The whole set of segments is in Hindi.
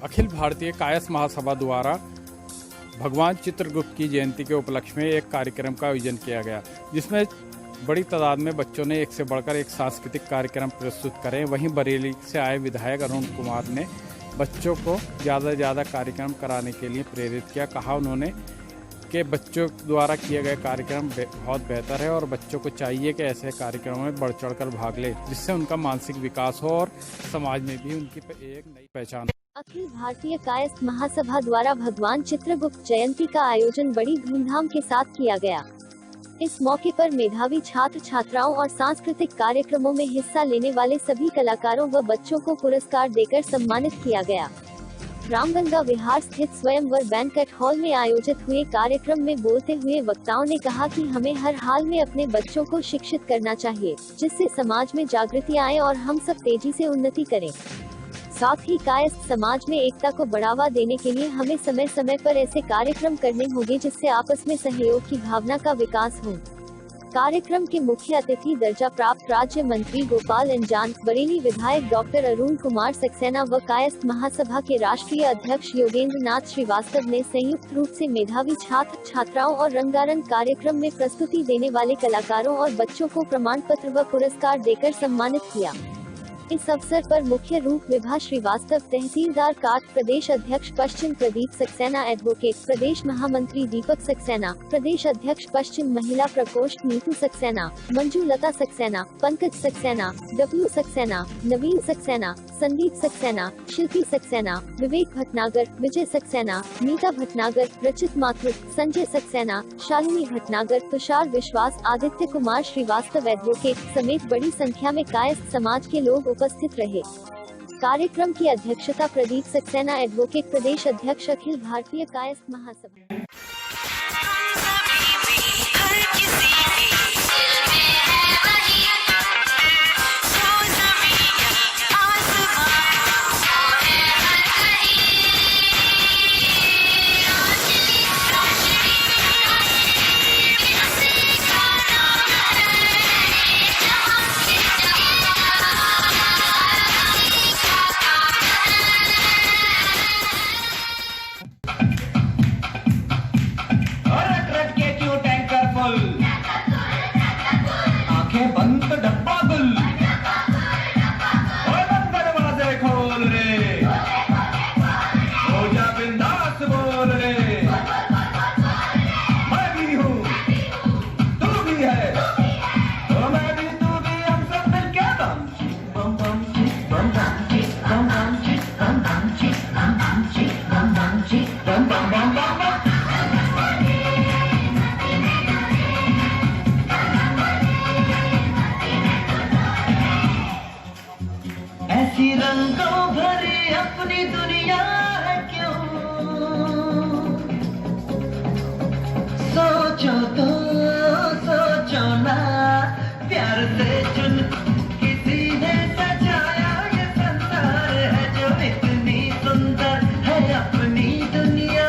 अखिल भारतीय कायस्थ महासभा द्वारा भगवान चित्रगुप्त की जयंती के उपलक्ष्य में एक कार्यक्रम का आयोजन किया गया, जिसमें बड़ी तादाद में बच्चों ने एक से बढ़कर एक सांस्कृतिक कार्यक्रम प्रस्तुत करे। वहीं बरेली से आए विधायक अरुण कुमार ने बच्चों को ज़्यादा से ज़्यादा कार्यक्रम कराने के लिए प्रेरित किया। कहा उन्होंने कि बच्चों द्वारा किए गए कार्यक्रम बहुत बेहतर है और बच्चों को चाहिए कि ऐसे कार्यक्रमों में बढ़ चढ़कर भाग ले, जिससे उनका मानसिक विकास हो और समाज में भी उनकी एक नई पहचान हो। अखिल भारतीय कायस्थ महासभा द्वारा भगवान चित्रगुप्त जयंती का आयोजन बड़ी धूमधाम के साथ किया गया। इस मौके पर मेधावी छात्र छात्राओं और सांस्कृतिक कार्यक्रमों में हिस्सा लेने वाले सभी कलाकारों व बच्चों को पुरस्कार देकर सम्मानित किया गया। रामगंगा विहार स्थित स्वयंवर बैंक्वेट हॉल में आयोजित हुए कार्यक्रम में बोलते हुए वक्ताओं ने कहा कि हमें हर हाल में अपने बच्चों को शिक्षित करना चाहिए, जिससे समाज में जागृति आए और हम सब तेजी से उन्नति करें। साथ ही कायस्थ समाज में एकता को बढ़ावा देने के लिए हमें समय समय पर ऐसे कार्यक्रम करने होंगे, जिससे आपस में सहयोग की भावना का विकास हो। कार्यक्रम के मुख्य अतिथि दर्जा प्राप्त राज्य मंत्री गोपाल अंजान, बरेली विधायक डॉक्टर अरुण कुमार सक्सेना व कायस्थ महासभा के राष्ट्रीय अध्यक्ष योगेंद्र नाथ श्रीवास्तव ने संयुक्त रूप से मेधावी छात्र छात्राओं और रंगारंग कार्यक्रम में प्रस्तुति देने वाले कलाकारों और बच्चों को प्रमाण पत्र व पुरस्कार देकर सम्मानित किया। इस अवसर पर मुख्य रूप विभा श्रीवास्तव, तहसीलदार काट, प्रदेश अध्यक्ष पश्चिम प्रदीप सक्सेना, एडवोकेट प्रदेश महामंत्री दीपक सक्सेना, प्रदेश अध्यक्ष पश्चिम महिला प्रकोष्ठ नीतू सक्सेना, मंजू लता सक्सेना, पंकज सक्सेना, डब्लू सक्सेना, नवीन सक्सेना, संदीप सक्सेना, शिल्पी सक्सेना, विवेक भटनागर, विजय सक्सेना, नीता भटनागर, रचित माथुर, संजय सक्सेना, शालिनी भटनागर, तुषार विश्वास, आदित्य कुमार श्रीवास्तव एडवोकेट समेत बड़ी संख्या में कायस्थ समाज के लोग उपस्थित रहे। कार्यक्रम की अध्यक्षता प्रदीप सक्सेना, एडवोकेट प्रदेश अध्यक्ष अखिल भारतीय कायस्थ महासभा। आंखें बंद तो डब्बा गुल, दरवाजे खोल रे, हो जा बिंदास बोल रे, मैं भी हूँ तू भी है, तो मैं भी तू भी, हम सब मिलके बम बम बम बम बम बम बम बम बम। ऐसी रंगों भरी अपनी दुनिया है क्यों, सोचो ना, प्यार से चुन किसी ने सजाया ये संसार है जो इतनी सुंदर है अपनी दुनिया।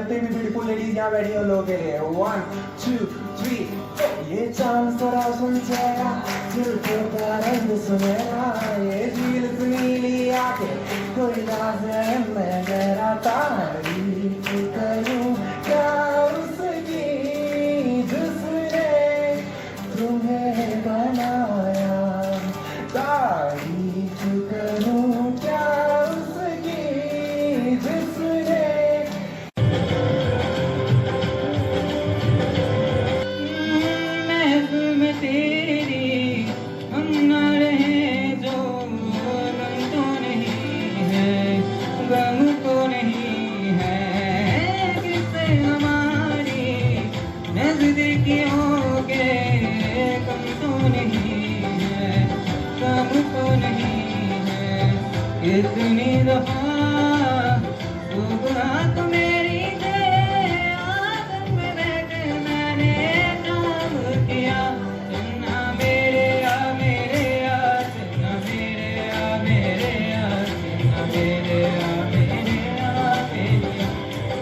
जितनी भी ब्यूटीफुल लेडीज यहाँ बैठी हैं उन लोगों के लिए 1 2 3 ये चांद थोड़ा सुन जाएगा दिल को रंग सुनेगा ये झील नीली आंखें कोई नाज है मैं मेरा तारीफ करूं क्या उसकी जिसने तुम्हें बनाया तारीफ करूं क्या उसकी जिसने महफिल में तेरी हम न रहे जो गम तो नहीं है गम तो नहीं है किससे हमारी नजदीकियों के कम तो नहीं है कम तो नहीं है इतनी दफा तो मेरी तेरे आंगन में बैठ मैंने काम किया चन्ना मेरे आ चन्ना मेरे आ चन्ना मेरे आ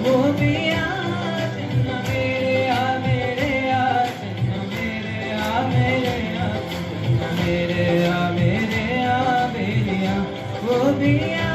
वो पिया चन्ना मेरे आ चन्ना मेरे आ चन्ना मेरे आ वो पिया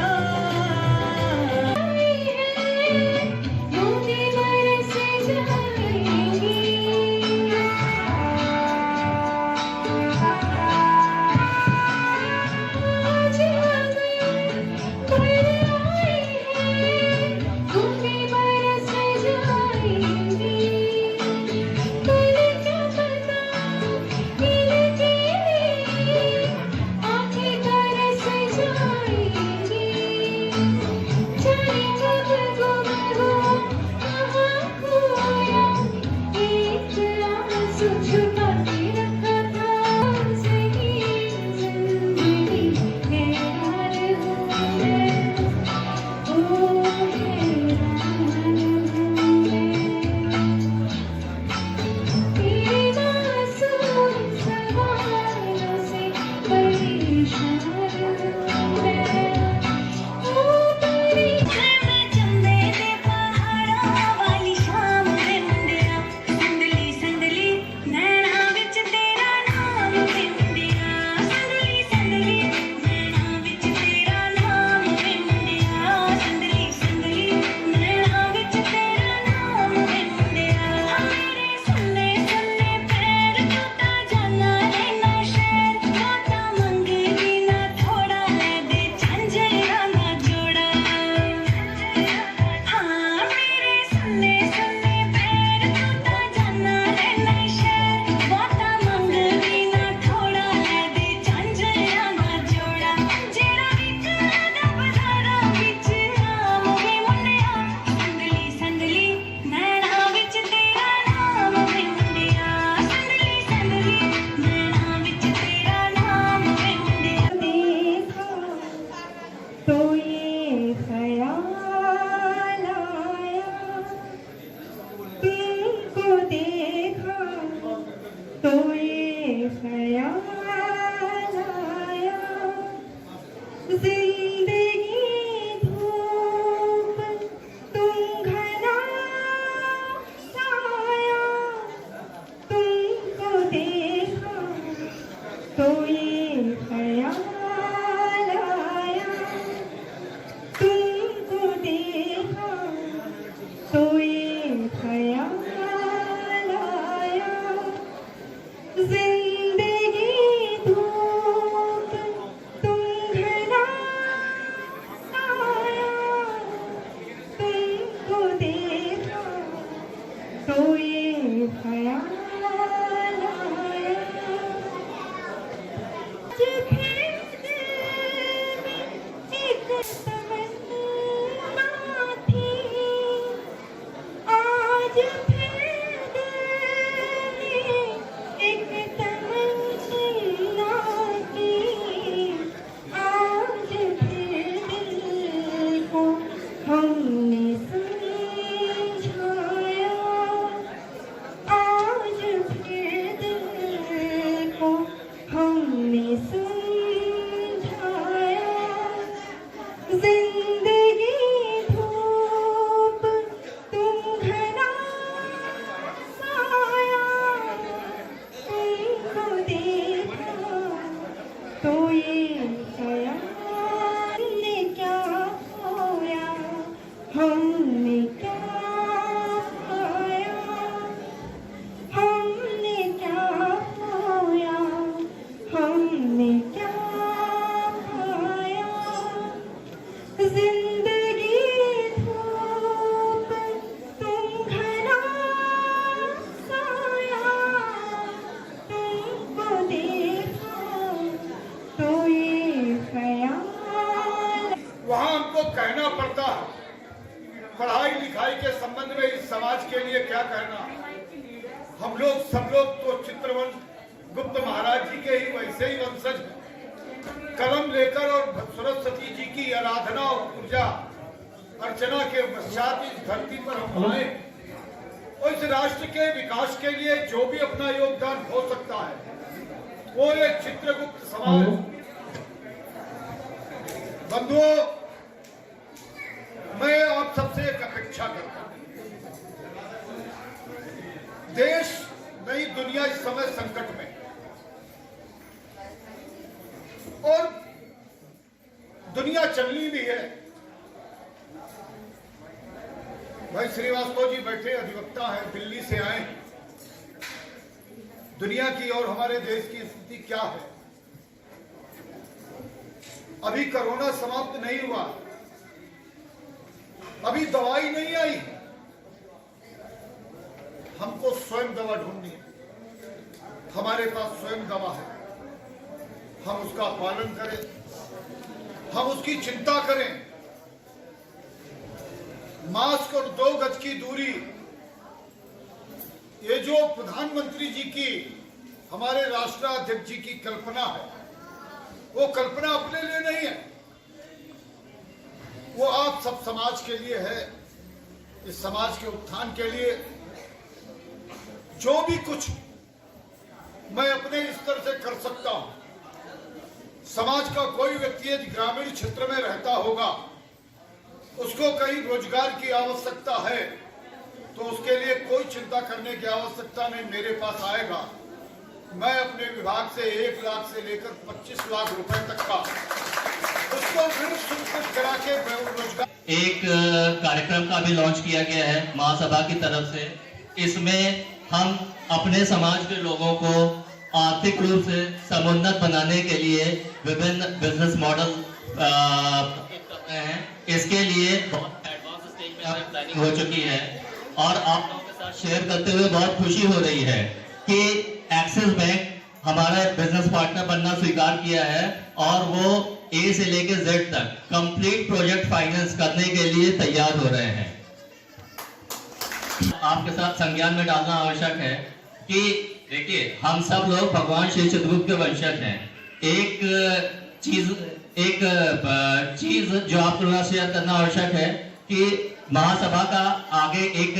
जिंदगी धूप तुम घना साया, तुमको देखा तो ये ख्याल। वहाँ हमको कहना पड़ता है पढ़ाई लिखाई के संबंध में इस समाज के लिए क्या कहना। हम लोग सब लोग तो चित्रवंश गुप्त महाराज जी के ही वैसे ही वंशज हैं। कलम लेकर और सरस्वती जी की आराधना और पूजा अर्चना के पश्चात इस धरती पर हम आए और इस राष्ट्र के विकास के लिए जो भी अपना योगदान हो सकता है वो एक चित्रगुप्त समाज। बंधुओं, मैं आप सबसे एक अपेक्षा करता हूं। देश नहीं दुनिया इस समय संकट में और दुनिया चलनी भी है। भाई श्रीवास्तव जी बैठे अधिवक्ता हैं, दिल्ली से आए। दुनिया की और हमारे देश की स्थिति क्या है? अभी कोरोना समाप्त नहीं हुआ, अभी दवाई नहीं आई। हमको स्वयं दवा ढूंढनी है। हमारे पास स्वयं दवा है, हम उसका पालन करें, हम उसकी चिंता करें। मास्क और 2 गज की दूरी, ये जो प्रधानमंत्री जी की, हमारे राष्ट्राध्यक्ष जी की कल्पना है, वो कल्पना अपने लिए नहीं है, वो आप सब समाज के लिए है। इस समाज के उत्थान के लिए जो भी कुछ मैं अपने स्तर से कर सकता हूं। समाज का कोई व्यक्ति यदि ग्रामीण क्षेत्र में रहता होगा, उसको कहीं रोजगार की आवश्यकता है, तो उसके लिए कोई चिंता करने की आवश्यकता नहीं, मेरे पास आएगा। मैं अपने विभाग से 1 लाख से लेकर 25 लाख रुपए तक का उसको ऋण स्वीकृत करा के रोजगार। एक कार्यक्रम का भी लॉन्च किया गया है महासभा की तरफ से। इसमें हम अपने समाज के लोगों को आर्थिक रूप से समुन्नत बनाने के लिए विभिन्न बिजनेस मॉडल कर रहे हैं। इसके लिए बहुत एडवांस स्टेज में हमारी प्लानिंग हो चुकी है और आप लोगों के साथ शेयर करते हुए बहुत खुशी हो रही है कि एक्सिस बैंक हमारा बिजनेस पार्टनर बनना स्वीकार किया है और वो ए से लेकर जेड तक कंप्लीट प्रोजेक्ट फाइनेंस करने के लिए तैयार हो रहे हैं। आपके साथ संज्ञान में डालना आवश्यक है कि देखिए, हम सब लोग भगवान श्री चित्रगुप्त के वंशज हैं। एक चीज जो आपको शेयर करना आवश्यक है कि महासभा का आगे एक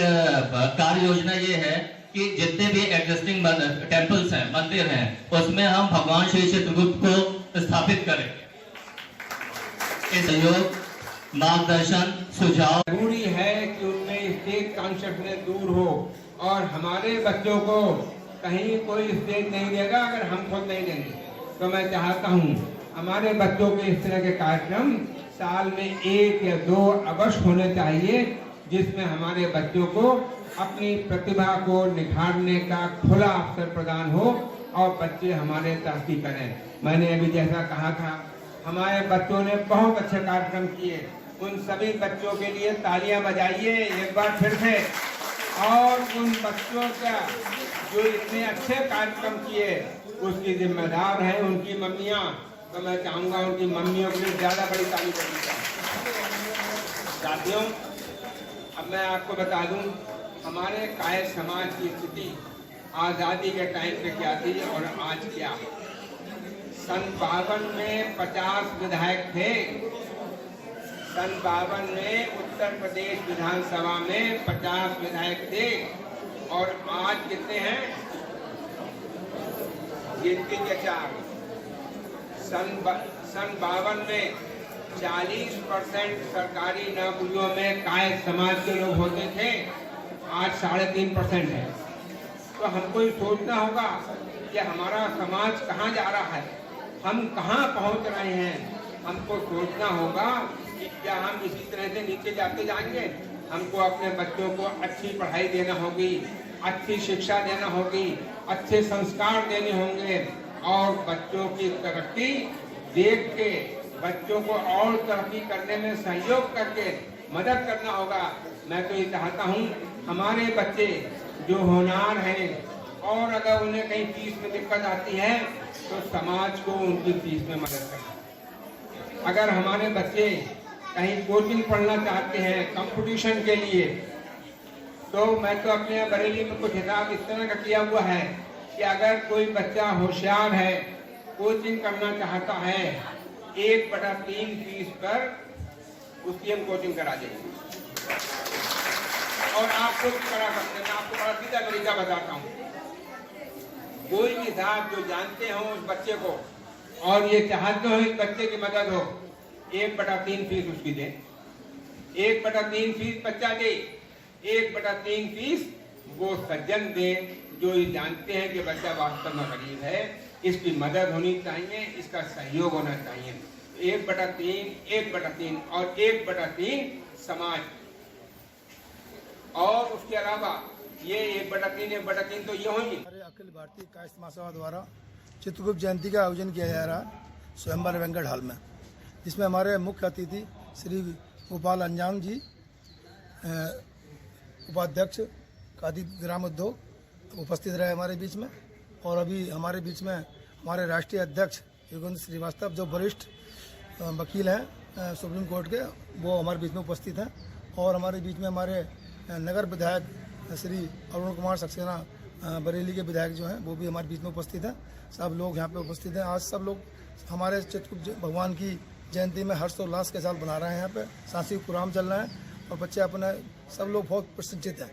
कार्य योजना ये है कि जितने भी एग्जिस्टिंग टेम्पल्स हैं, मंदिर हैं, उसमें हम भगवान श्री चित्रगुप्त को स्थापित करेंगे। इस सहयोग, मार्गदर्शन, सुझाव जरूरी है कि उनमें स्टेट कॉन्शियसनेस दूर हो और हमारे बच्चों को कहीं कोई स्टेज नहीं देगा अगर हम खुद नहीं देंगे। तो मैं चाहता हूँ हमारे बच्चों के इस तरह के कार्यक्रम साल में 1 या 2 अवश्य होने चाहिए, जिसमें हमारे बच्चों को अपनी प्रतिभा को निखारने का खुला अवसर प्रदान हो और बच्चे हमारे तरक्की करें। मैंने अभी जैसा कहा था, हमारे बच्चों ने बहुत अच्छे कार्यक्रम किए। उन सभी बच्चों के लिए तालियां बजाइए एक बार फिर से। और उन बच्चों का जो इतने अच्छे कार्यक्रम किए उसकी जिम्मेदार है उनकी मम्मियाँ। तो मैं चाहूँगा उनकी मम्मियों के लिए ज़्यादा बड़ी ताली बजनी चाहिए। साथियों, अब मैं आपको बता दूं हमारे कायस्थ समाज की स्थिति आज़ादी के टाइम पे क्या थी और आज क्या है। सन 52 में 50 विधायक थे। सन 52 में उत्तर प्रदेश विधानसभा में 50 विधायक थे और आज कितने हैं? गिनती के 4। सन 52 में 40% सरकारी नौकरियों में कायस्थ समाज के लोग होते थे, आज 3.5% है। तो हमको ये सोचना होगा कि हमारा समाज कहाँ जा रहा है, हम कहाँ पहुँच रहे हैं। हमको सोचना होगा कि क्या हम इसी तरह से नीचे जाते जाएंगे। हमको अपने बच्चों को अच्छी पढ़ाई देना होगी, अच्छी शिक्षा देना होगी, अच्छे संस्कार देने होंगे और बच्चों की तरक्की देख के बच्चों को और तरक्की करने में सहयोग करके मदद करना होगा। मैं तो ये चाहता हूँ हमारे बच्चे जो होनहार हैं और अगर उन्हें कहीं फीस में दिक्कत आती है तो समाज को उनकी फीस में मदद करना। अगर हमारे बच्चे कहीं कोचिंग पढ़ना चाहते हैं कंपटीशन के लिए, तो मैं तो अपने बरेली में कुछ हिसाब इस तरह का किया हुआ है कि अगर कोई बच्चा होशियार है, कोचिंग करना चाहता है, 1/3 फीस पर उसकी हम कोचिंग करा देंगे। और आप लोग करा सकते हैं। मैं आपको बड़ा सीधा तरीका बताता हूँ। कोई भी साहब जो जानते हो उस बच्चे को और ये चाहते हो इस बच्चे की मदद हो, 1/3 फीस उसकी दे। 1/3 फीस बच्चा दे, 1/3 फीस वो सज्जन दे जो ये जानते हैं कि बच्चा वास्तव में गरीब है, इसकी मदद होनी चाहिए, इसका सहयोग होना चाहिए। 1/3 और 1/3 समाज। और उसके अलावा ये 1/3 तो ये होंगे। हमारे अखिल भारतीय कायस्थ महासभा द्वारा चित्रगुप्त जयंती का आयोजन किया जा रहा है स्वयंवर वेंकट हॉल में, जिसमें हमारे मुख्य अतिथि श्री गोपाल अंजांग जी, उपाध्यक्ष खादी ग्राम उद्योग उपस्थित रहे हमारे बीच में। और अभी हमारे बीच में हमारे राष्ट्रीय अध्यक्ष योगेंद्र श्रीवास्तव जो वरिष्ठ वकील हैं सुप्रीम कोर्ट के, वो हमारे बीच में उपस्थित हैं। और हमारे बीच में हमारे नगर विधायक श्री अरुण कुमार सक्सेना बरेली के विधायक जो हैं वो भी हमारे बीच में उपस्थित हैं। सब लोग यहाँ पे उपस्थित हैं। आज सब लोग हमारे चित्रगुप्त भगवान की जयंती में हर्षोल्लास के साथ बना रहे हैं। यहाँ पे सांस्कृतिक प्रोग्राम चल रहे हैं और बच्चे अपने सब लोग बहुत प्रसन्नचित हैं।